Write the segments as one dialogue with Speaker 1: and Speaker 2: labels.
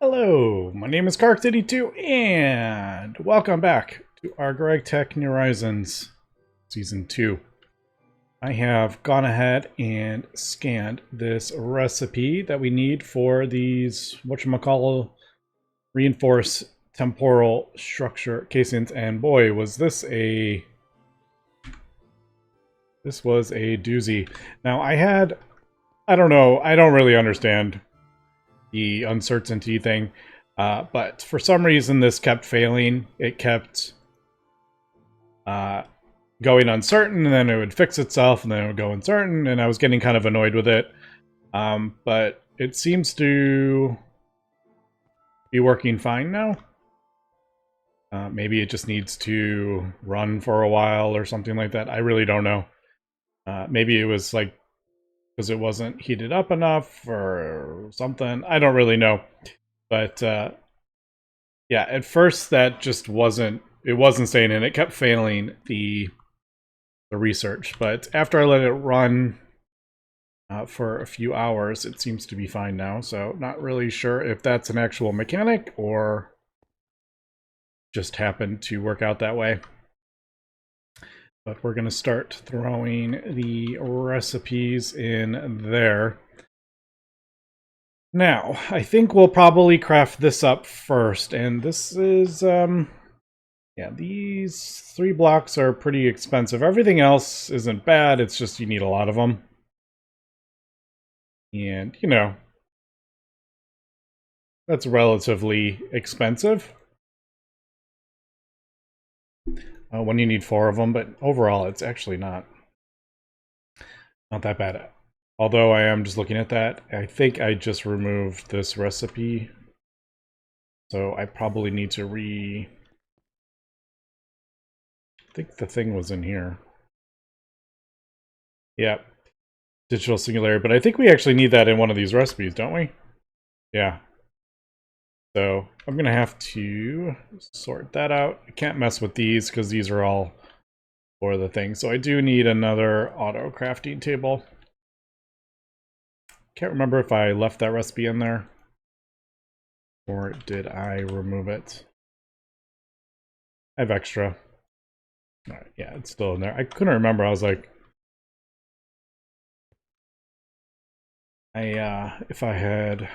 Speaker 1: Hello, my name is GregTech and welcome back to our GregTech New Horizons Season 2. I have gone ahead and scanned this recipe that we need for these, whatchamacallit, reinforced temporal structure casings, and boy, was this was a doozy. Now, I don't know, I don't really understand the uncertainty thing. But for some reason, this kept failing. It kept going uncertain, and then it would fix itself, and then it would go uncertain, and I was getting kind of annoyed with it. But it seems to be working fine now. Maybe it just needs to run for a while or something like that. I really don't know. Maybe it was like because it wasn't heated up enough or something. I don't really know. But yeah, at first that just wasn't saying, and it kept failing the research. But after I let it run for a few hours, it seems to be fine now. So not really sure if that's an actual mechanic or just happened to work out that way. But we're going to start throwing the recipes in there. Now, I think we'll probably craft this up first, and this is, yeah, these 3 blocks are pretty expensive. Everything else isn't bad, it's just you need a lot of them. And, you know, that's relatively expensive when you need 4 of them, but overall it's actually not that bad. Although I am just looking at that, I think I just removed this recipe, so I probably need to I think the thing was in here. Yep, digital singularity, but I think we actually need that in one of these recipes, don't we? Yeah. So I'm gonna have to sort that out. I can't mess with these because these are all for the thing. So I do need another auto crafting table. Can't remember if I left that recipe in there or did I remove it. I have extra. All right, yeah, it's still in there. I couldn't remember. I was like, if I had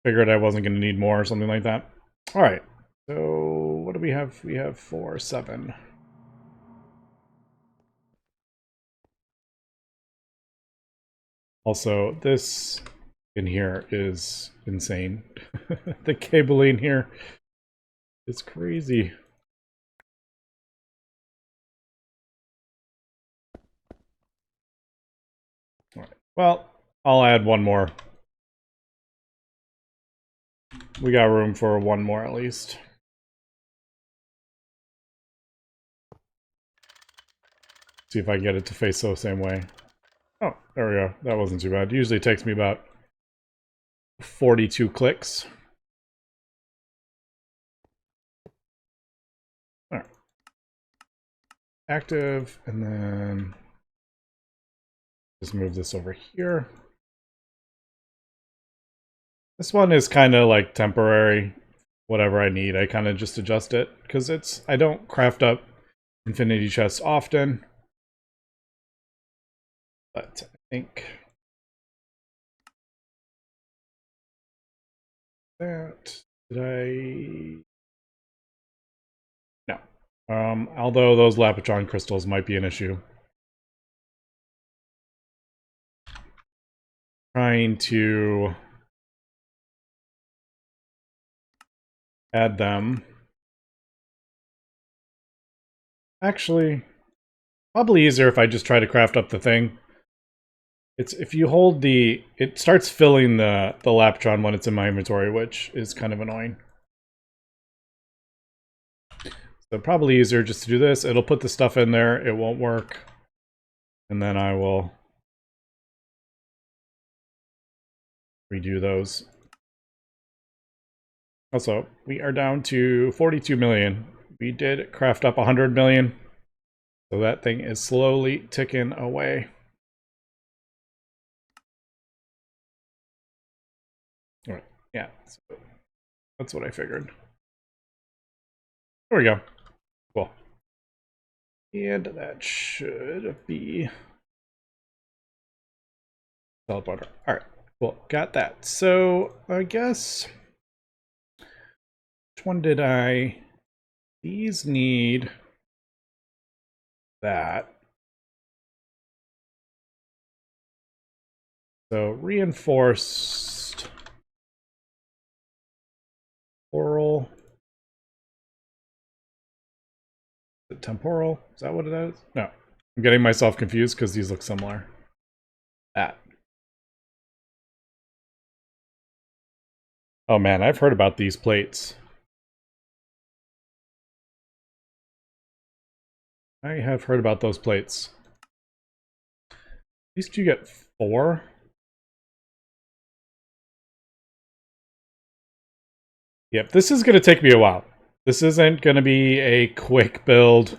Speaker 1: figured I wasn't going to need more or something like that. All right. So what do we have? We have 4, 7. Also, this in here is insane. The cabling here is crazy. All right. Well, I'll add one more. We got room for one more at least. See if I can get it to face the same way. Oh, there we go. That wasn't too bad. It usually takes me about 42 clicks. All right. Active, and then just move this over here. This one is kind of like temporary. Whatever I need, I kind of just adjust it because I don't craft up infinity chests often. But I think that did I no. Although those Lapitron crystals might be an issue. Trying to add them. Actually, probably easier if I just try to craft up the thing. It's if you hold it starts filling the Lapitron when it's in my inventory, which is kind of annoying. So probably easier just to do this. It'll put the stuff in there, it won't work. And then I will redo those. Also, we are down to 42 million. We did craft up 100 million. So that thing is slowly ticking away. All right. Yeah, so that's what I figured. There we go. Cool. And that should be teleporter. All right. Cool. Got that. So I guess which one did I? These need that. So reinforced oral. Is it temporal? Is that what it is? No. I'm getting myself confused because these look similar. That. Oh man, I've heard about these plates. I have heard about those plates. At least you get 4. Yep, this is going to take me a while. This isn't going to be a quick build.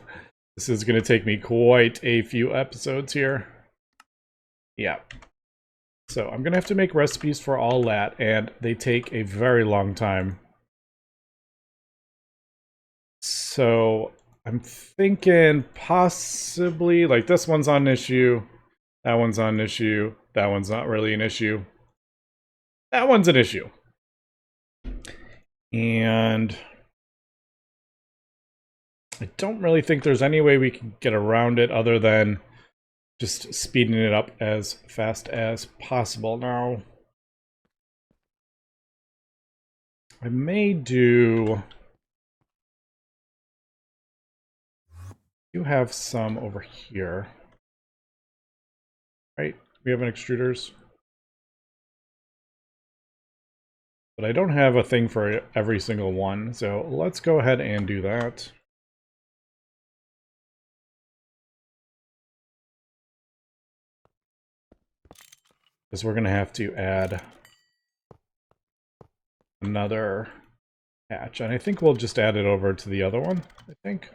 Speaker 1: This is going to take me quite a few episodes here. Yeah. So I'm going to have to make recipes for all that, and they take a very long time. So I'm thinking possibly, like, this one's on an issue, that one's on an issue, that one's not really an issue. That one's an issue. And I don't really think there's any way we can get around it other than just speeding it up as fast as possible. Now, I may do... You have some over here. Right? We have an extruders. But I don't have a thing for every single one, so let's go ahead and do that. Because we're going to have to add another hatch. And I think we'll just add it over to the other one, I think.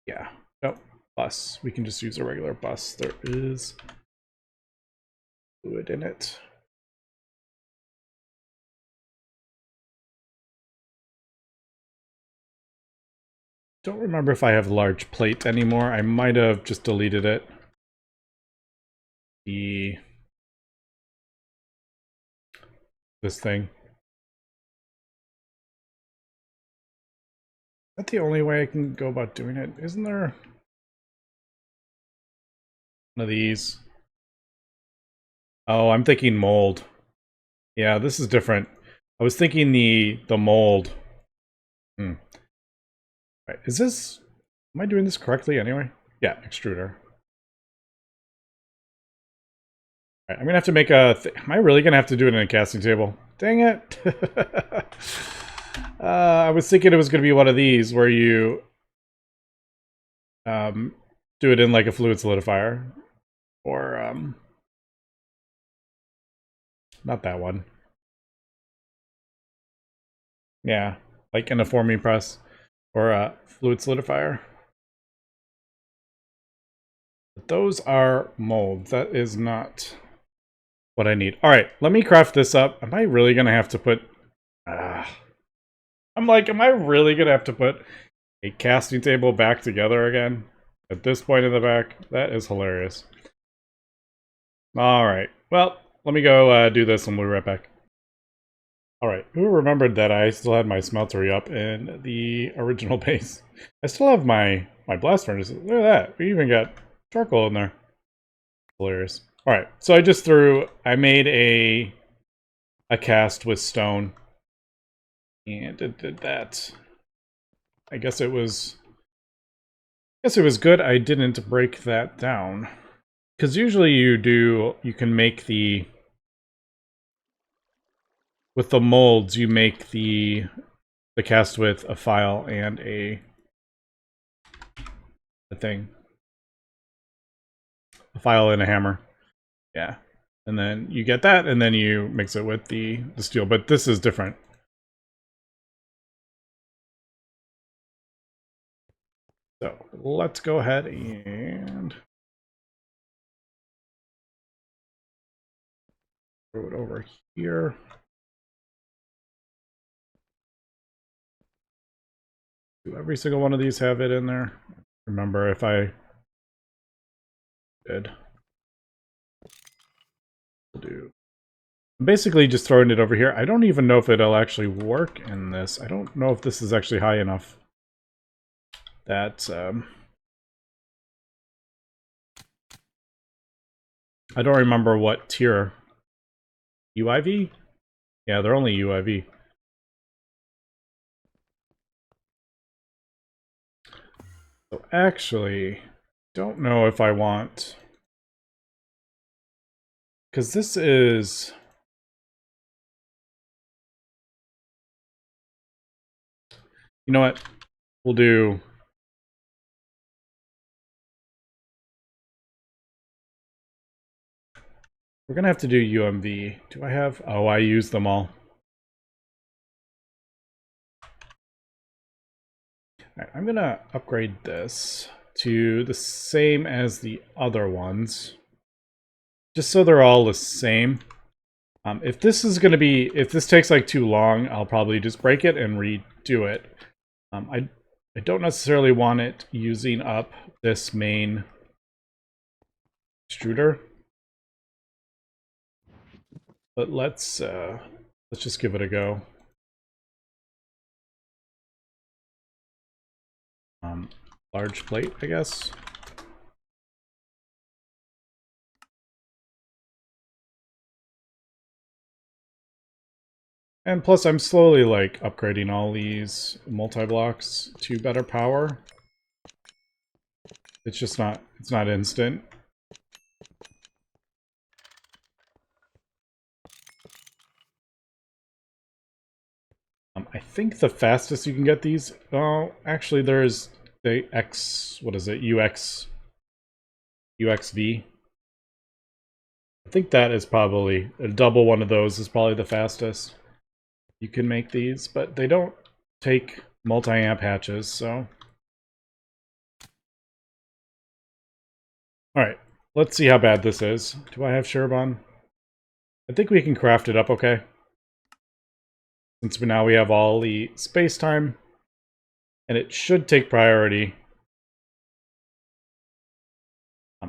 Speaker 1: Yeah. Nope. Bus. We can just use a regular bus. There is fluid in it. Don't remember if I have large plate anymore. I might have just deleted it. This thing. Is that the only way I can go about doing it? Isn't there one of these? Oh, I'm thinking mold. Yeah, this is different. I was thinking the mold. Right, is this... Am I doing this correctly anyway? Yeah, extruder. Alright, I'm gonna have to make a... Am I really gonna have to do it in a casting table? Dang it! I was thinking it was gonna be one of these where you do it in like a fluid solidifier. Or, not that one. Yeah, like in a forming press. Or a fluid solidifier. But those are molds. That is not what I need. Alright, let me craft this up. Am I really gonna have to put... I'm like, am I really gonna have to put a casting table back together again? At this point in the back? That is hilarious. Alright, well, let me go do this and we'll be right back. Alright, who remembered that I still had my smeltery up in the original base? I still have my blast furnace. Look at that, we even got charcoal in there. Hilarious. Alright, so I made a cast with stone. And it did that. I guess it was good I didn't break that down. Because usually you can make with the molds, you make the cast with a file and a thing. A file and a hammer. Yeah. And then you get that, and then you mix it with the steel. But this is different. So let's go ahead and Throw it over here. Do every single one of these have it in there? Remember if I did. Do. I'm basically just throwing it over here. I don't even know if it'll actually work in this. I don't know if this is actually high enough. That I don't remember what tier. UIV? Yeah, they're only UIV. So actually, don't know if I want... Because this is... You know what? We'll do... We're gonna have to do UMV. Do I have... Oh, I use them all. Alright, I'm gonna upgrade this to the same as the other ones. Just so they're all the same. If this is gonna be... If this takes like too long, I'll probably just break it and redo it. I don't necessarily want it using up this main extruder. But let's just give it a go. Large plate, I guess. And plus I'm slowly like upgrading all these multi-blocks to better power. It's just not, it's not instant. I think the fastest you can get these, oh, actually there's the X, what is it, UXV. I think that is probably, a double one of those is probably the fastest you can make these, but they don't take multi-amp hatches, so. Alright, let's see how bad this is. Do I have Shurban? I think we can craft it up okay. Since now we have all the space-time. And it should take priority.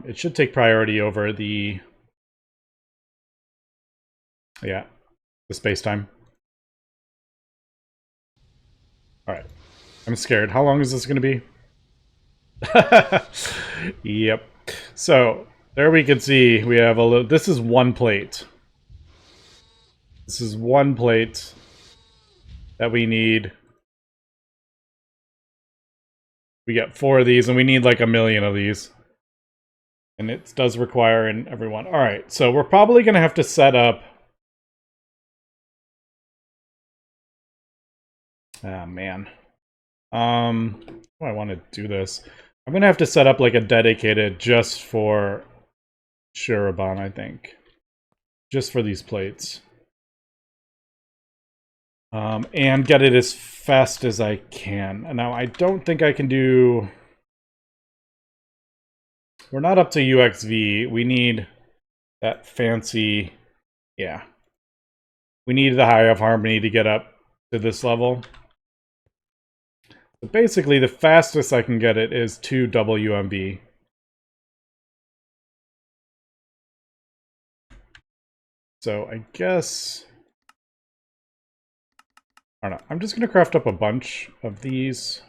Speaker 1: It should take priority over the... Yeah, the space-time. Alright. I'm scared. How long is this going to be? Yep. So, there we can see we have a little... This is one plate. This is one plate that we need. We get 4 of these, and we need like 1,000,000 of these. And it does require in everyone. Alright, so we're probably going to have to set up... Ah, man. Oh, I want to do this. I'm going to have to set up like a dedicated just for Shurban, I think. Just for these plates. And get it as fast as I can. And now I don't think I can do... We're not up to UXV. We need that fancy... Yeah. We need the High of Harmony to get up to this level. But basically, the fastest I can get it is 2 WMB. So I guess... I don't know. I'm just going to craft up a bunch of these.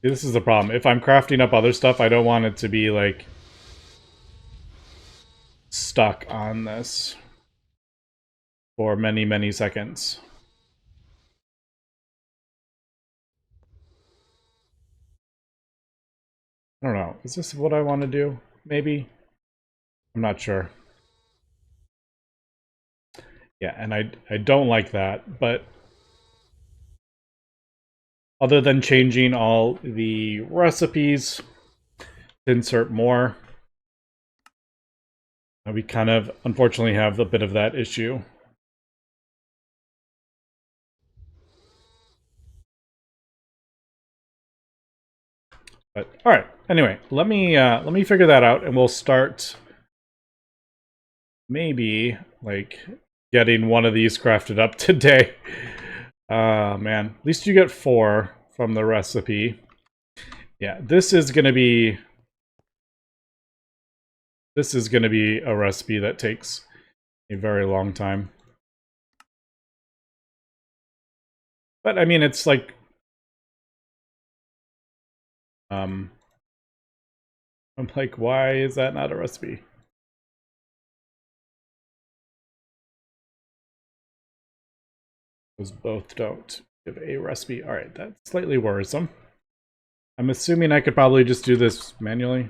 Speaker 1: This is the problem. If I'm crafting up other stuff, I don't want it to be, like, stuck on this for many, many seconds. I don't know. Is this what I want to do? Maybe? I'm not sure. Yeah, and I don't like that, but other than changing all the recipes to insert more, we kind of unfortunately have a bit of that issue. But all right, anyway, let me figure that out, and we'll start maybe, like, getting one of these crafted up today. Man. At least you get 4 from the recipe. Yeah, this is gonna be a recipe that takes a very long time. But, I mean, it's like... I'm like, why is that not a recipe? Those both don't give a recipe. Alright, that's slightly worrisome. I'm assuming I could probably just do this manually.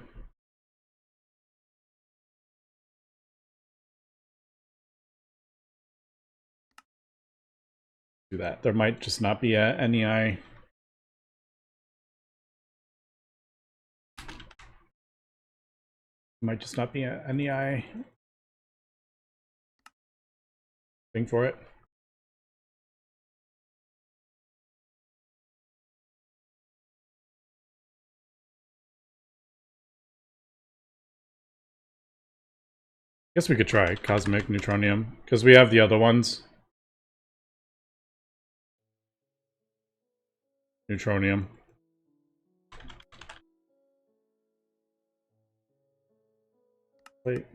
Speaker 1: Do that. There might just not be a NEI. Might just not be a NEI thing for it. Guess we could try Cosmic Neutronium, because we have the other ones. Neutronium. Wait.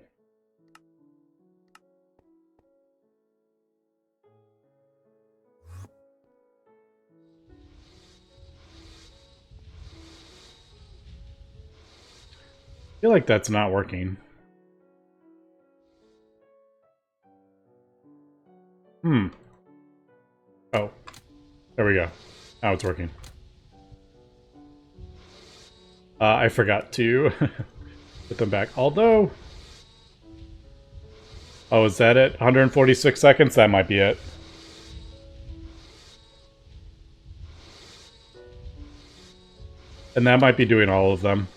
Speaker 1: I feel like that's not working. Oh. There we go. Now it's working. I forgot to put them back. Although... Oh, is that it? 146 seconds? That might be it. And that might be doing all of them.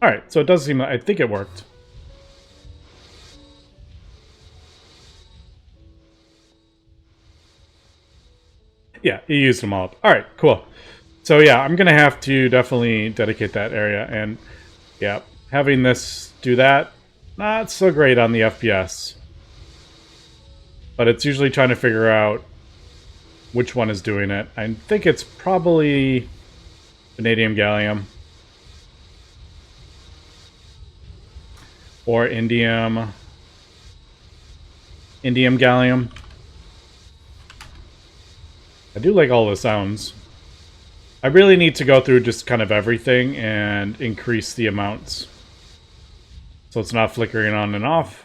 Speaker 1: Alright, so it does seem like... I think it worked. Yeah, you used them all up. Alright, cool. So yeah, I'm going to have to definitely dedicate that area. And yeah, having this do that, not so great on the FPS. But it's usually trying to figure out which one is doing it. I think it's probably vanadium gallium. Or indium gallium. I do like all the sounds. I really need to go through just kind of everything and increase the amounts. So it's not flickering on and off.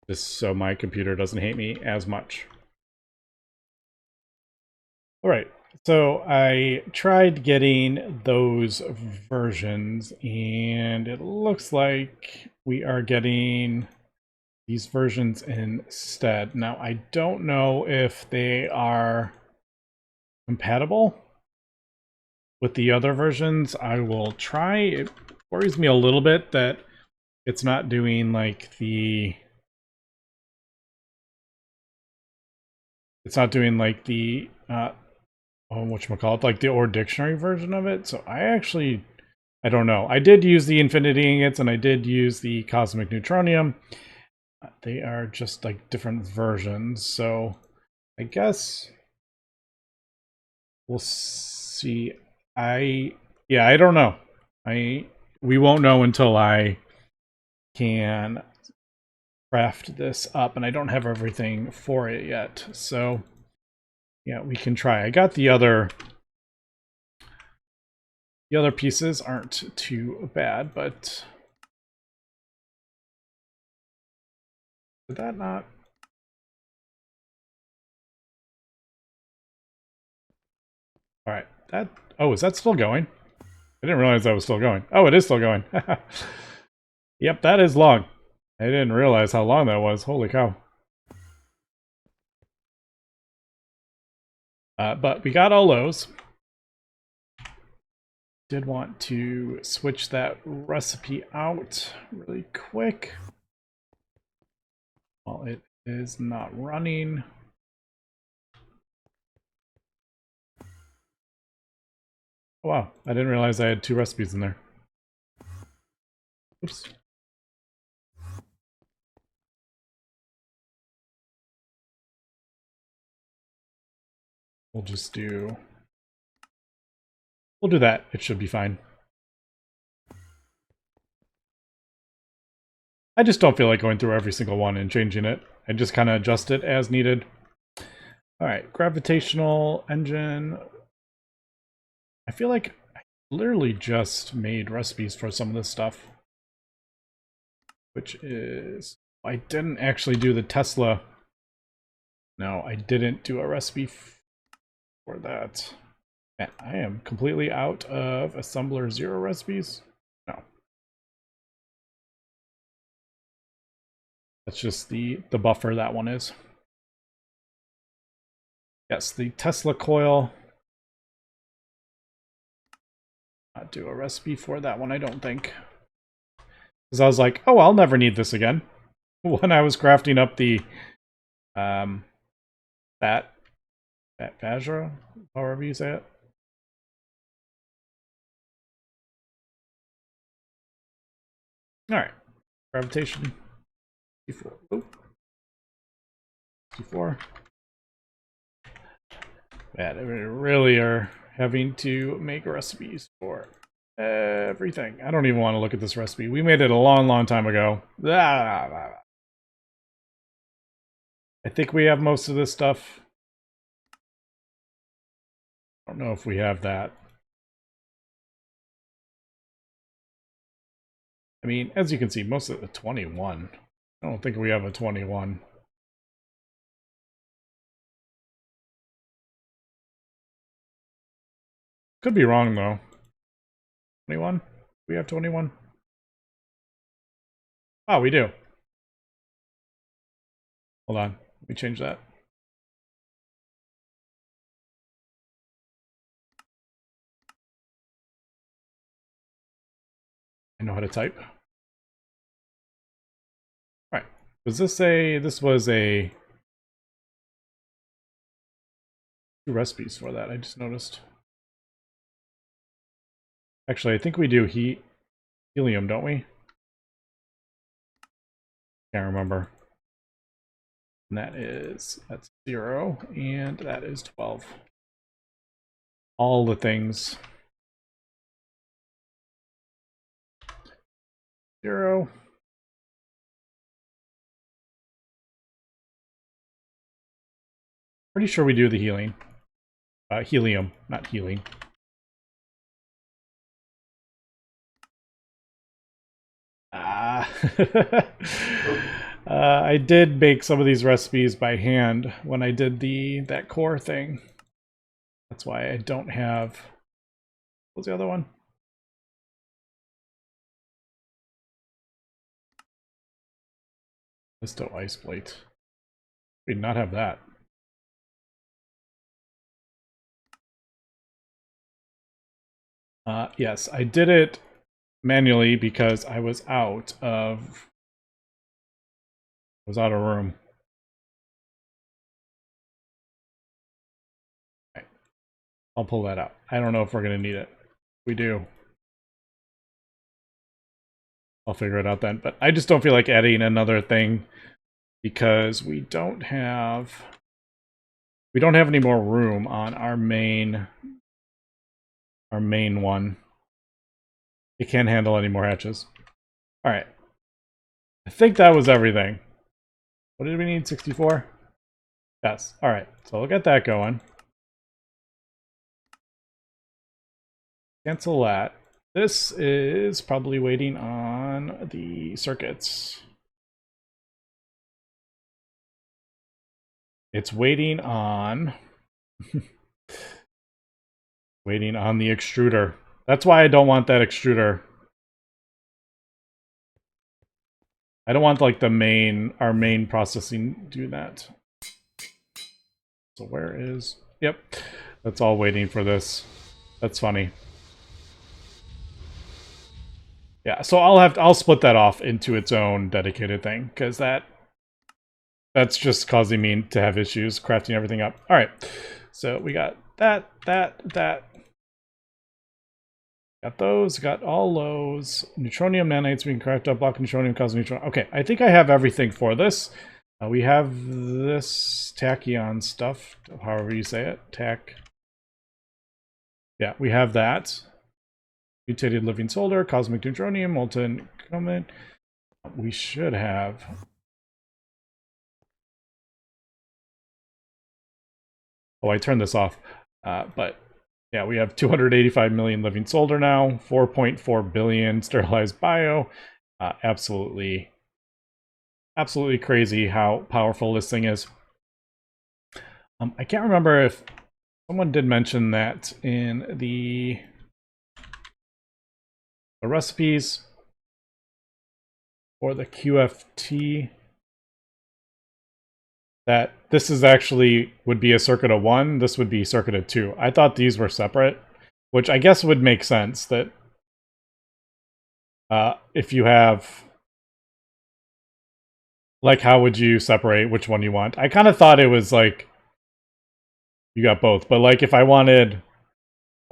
Speaker 1: Just so my computer doesn't hate me as much. Alright, so I tried getting those versions, and it looks like we are getting these versions instead. Now, I don't know if they are compatible with the other versions. I will try. It worries me a little bit that it's not doing like the... It's not doing like the... whatchamacallit, like the Or Dictionary version of it. So I don't know. I did use the Infinity Ingots and I did use the Cosmic Neutronium. They are just like different versions. So I guess we'll see. I don't know. We won't know until I can craft this up, and I don't have everything for it yet. So yeah, we can try. I got the other pieces aren't too bad, but did that not? All right, that... Oh, is that still going? I didn't realize that was still going. Oh, it is still going. Yep, that is long. I didn't realize how long that was. Holy cow. But we got all those. Did want to switch that recipe out really quick while it is not running. Oh, wow, I didn't realize I had 2 recipes in there. Oops. We'll just do... We'll do that. It should be fine. I just don't feel like going through every single one and changing it. I just kind of adjust it as needed. Alright, gravitational engine. I feel like I literally just made recipes for some of this stuff. Which is... I didn't actually do the Tesla. No, I didn't do a recipe for that. Man, I am completely out of Assembler 0 recipes. No. That's just the buffer that one is. Yes, the Tesla coil. Not do a recipe for that one, I don't think. Because I was like, oh, I'll never need this again. When I was crafting up the that Vajra, however you say it. Alright. Gravitation. C4. Oop. C4. Man, we really are having to make recipes for everything. I don't even want to look at this recipe. We made it a long, long time ago. I think we have most of this stuff. I don't know if we have that. I mean, as you can see, most of the 21. I don't think we have a 21. Could be wrong, though. 21? We have 21? Oh, we do. Hold on. Let me change that. I know how to type. All right. Was this a... This was a... 2 recipes for that, I just noticed. Actually, I think we do helium, don't we? Can't remember. And that's 0, and that is 12. All the things. 0. Pretty sure we do the healing. Helium, not healing. I did bake some of these recipes by hand when I did that core thing. That's why I don't have... What was the other one? Pisto ice plate. We did not have that. Yes, I did it manually because I was out of room. Okay. I'll pull that out. I don't know if we're gonna need it. We do. I'll figure it out then. But I just don't feel like adding another thing because we don't have any more room on our main one. It can't handle any more hatches. All right. I think that was everything. What did we need? 64? Yes. All right. So we'll get that going. Cancel that. This is probably waiting on the circuits. It's waiting on... waiting on the extruder. That's why I don't want that extruder. I don't want like our main processing do that. So where is... Yep. That's all waiting for this. That's funny. Yeah, so I'll split that off into its own dedicated thing, because that's just causing me to have issues crafting everything up. All right, so we got that. Got those, got all those. Neutronium nanites, we can craft up block neutronium, cause neutron. Okay, I think I have everything for this. We have this tachyon stuff, however you say it. Yeah, we have that. Mutated living solder, cosmic neutronium, molten comet. We should have. Oh, I turned this off. But yeah, we have 285 million living solder now, 4.4 billion sterilized bio. Absolutely crazy how powerful this thing is. I can't remember if someone did mention that in the recipes for the QFT, that this is actually would be a circuit of 1, this would be circuit of 2. I thought these were separate, which I guess would make sense that if you have, like, how would you separate which one you want? I kind of thought it was like you got both, but like if I wanted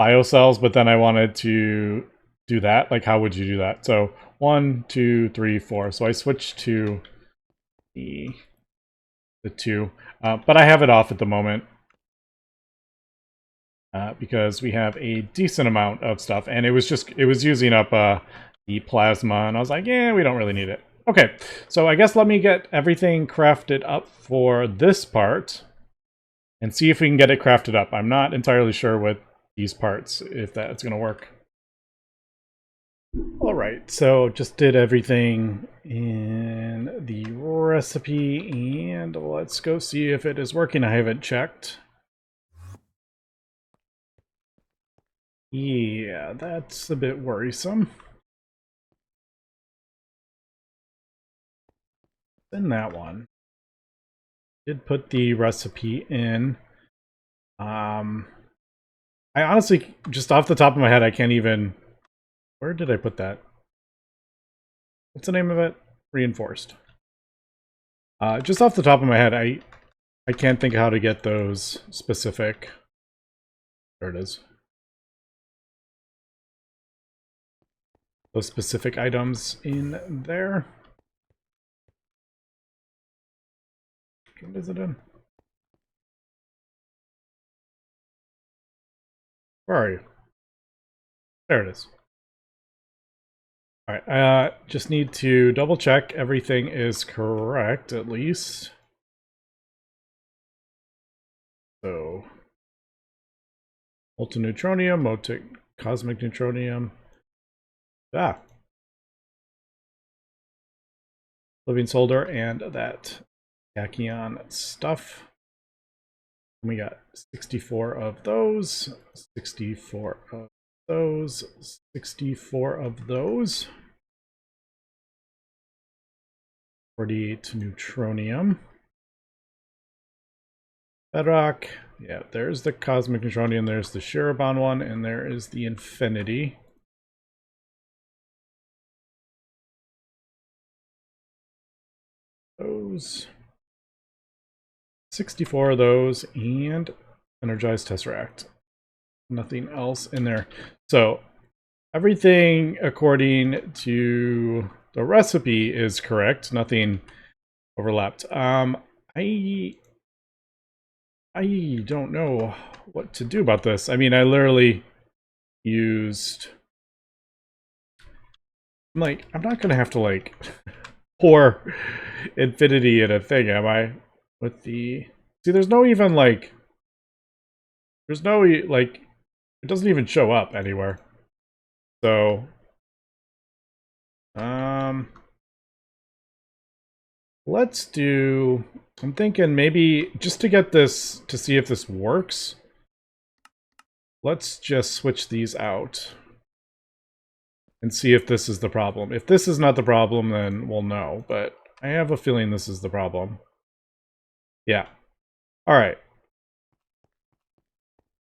Speaker 1: biocells, but then I wanted to do that, like how would you do that? So 1, 2, 3, 4. So I switched to the 2, but I have it off at the moment because we have a decent amount of stuff, and it was using up the plasma, and I was like, yeah, we don't really need it. Okay, so I guess let me get everything crafted up for this part and see if we can get it crafted up. I'm not entirely sure with these parts if that's going to work. Alright, so just did everything in the recipe, and let's go see if it is working. I haven't checked. Yeah, that's a bit worrisome. Then that one. Did put the recipe in. I honestly, just off the top of my head, I can't even... Where did I put that? What's the name of it? Reinforced. Just off the top of my head, I can't think of how to get those specific... There it is. Those specific items in there. What is it in? Where are you? There it is. Alright, just need to double check everything is correct, at least. So, molten neutronium, cosmic neutronium. Living solder and that tachyon stuff. We got 64 of those, 64 of those, 64 of those. 48 neutronium. Bedrock. Yeah, there's the cosmic neutronium, there's the Shirobon one, and there is the infinity. Those. 64 of those, and energized tesseract. Nothing else in there. So everything according to the recipe is correct. Nothing overlapped. I don't know what to do about this. I mean, I literally used... I'm not gonna have to, like, pour infinity in a thing, am I? With the... See, there's no even, like... There's no, like... It doesn't even show up anywhere. So... Let's do... I'm thinking maybe, just to get this, to see if this works, let's just switch these out. And see if this is the problem. If this is not the problem, then we'll know. But I have a feeling this is the problem. Yeah. Alright.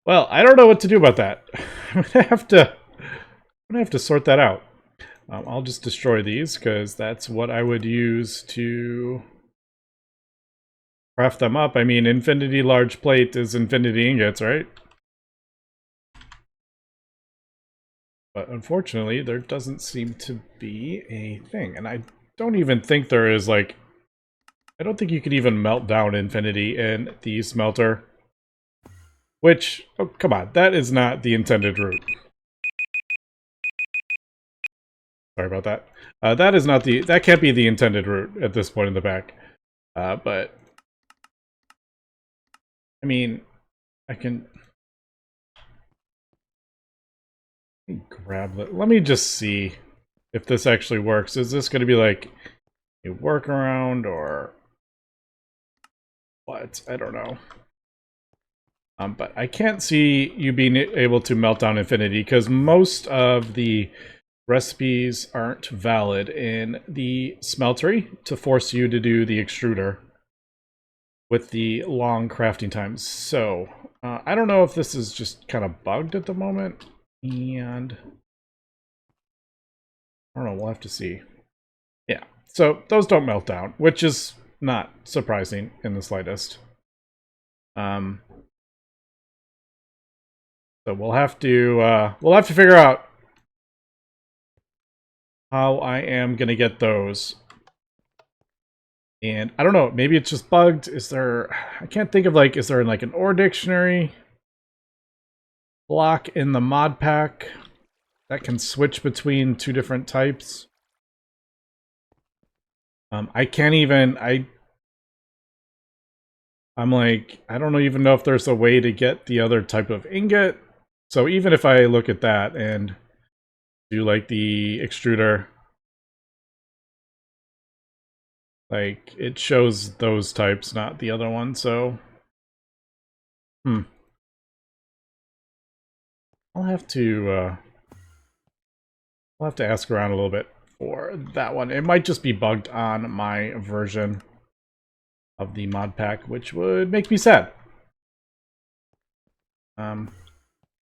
Speaker 1: Well, I don't know what to do about that. I'm gonna have to sort that out. I'll just destroy these, because that's what I would use to craft them up. I mean, infinity large plate is infinity ingots, right? But unfortunately, there doesn't seem to be a thing. And I don't even think there is, like... I don't think you could even melt down infinity in the smelter. Which, oh, come on, that is not the intended route. Sorry about that. That is not the, that can't be the intended route at this point in the back. But, I mean, I can grab it. Let me just see if this actually works. Is this going to be like a workaround or what? I don't know. But I can't see you being able to melt down infinity because most of the recipes aren't valid in the smeltery to force you to do the extruder with the long crafting times. So I don't know if this is just kind of bugged at the moment, and I don't know, we'll have to see. Yeah, so those don't melt down, which is not surprising in the slightest. So we'll have to figure out how I am gonna get those. And I don't know, maybe it's just bugged. Is there, I can't think of like, is there like an ore dictionary block in the mod pack that can switch between two different types? I can't even, I'm like, I don't even know if there's a way to get the other type of ingot. So even if I look at that and do like the extruder, like it shows those types, not the other one. So, I'll have to ask around a little bit for that one. It might just be bugged on my version of the mod pack, which would make me sad.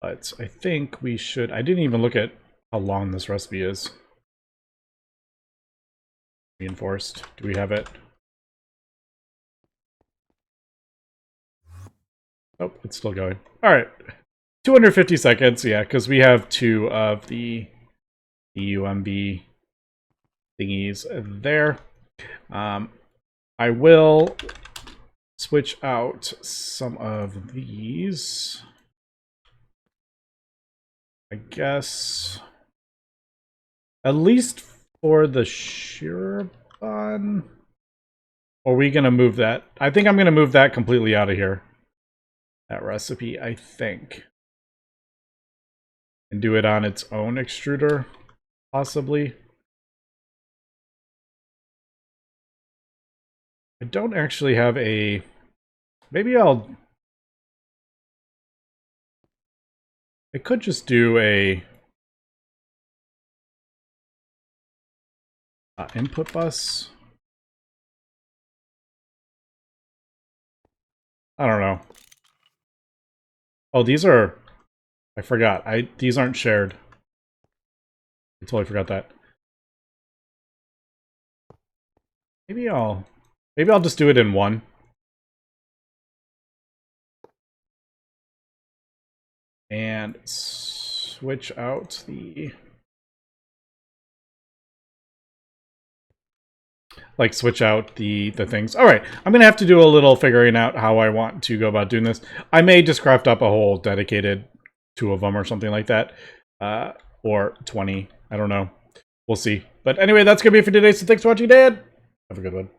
Speaker 1: But I think we should, I didn't even look at how long this recipe is. Reinforced. Do we have it? Oh, it's still going. All right. 250 seconds, yeah, because we have two of the UMB thingies there. I will switch out some of these. I guess at least for the Shirobon. Are we gonna move that? I think I'm gonna move that completely out of here. That recipe, I think. And do it on its own extruder, possibly. I don't actually have a... Maybe I could just do a... input bus. I don't know. Oh, these are... I forgot. These aren't shared. I totally forgot that. Maybe I'll just do it in one. And switch out the... Like, switch out the things. Alright, I'm going to have to do a little figuring out how I want to go about doing this. I may just craft up a whole dedicated 2 of them or something like that. Or 20. I don't know. We'll see. But anyway, that's going to be it for today, so thanks for watching, Dad. Have a good one.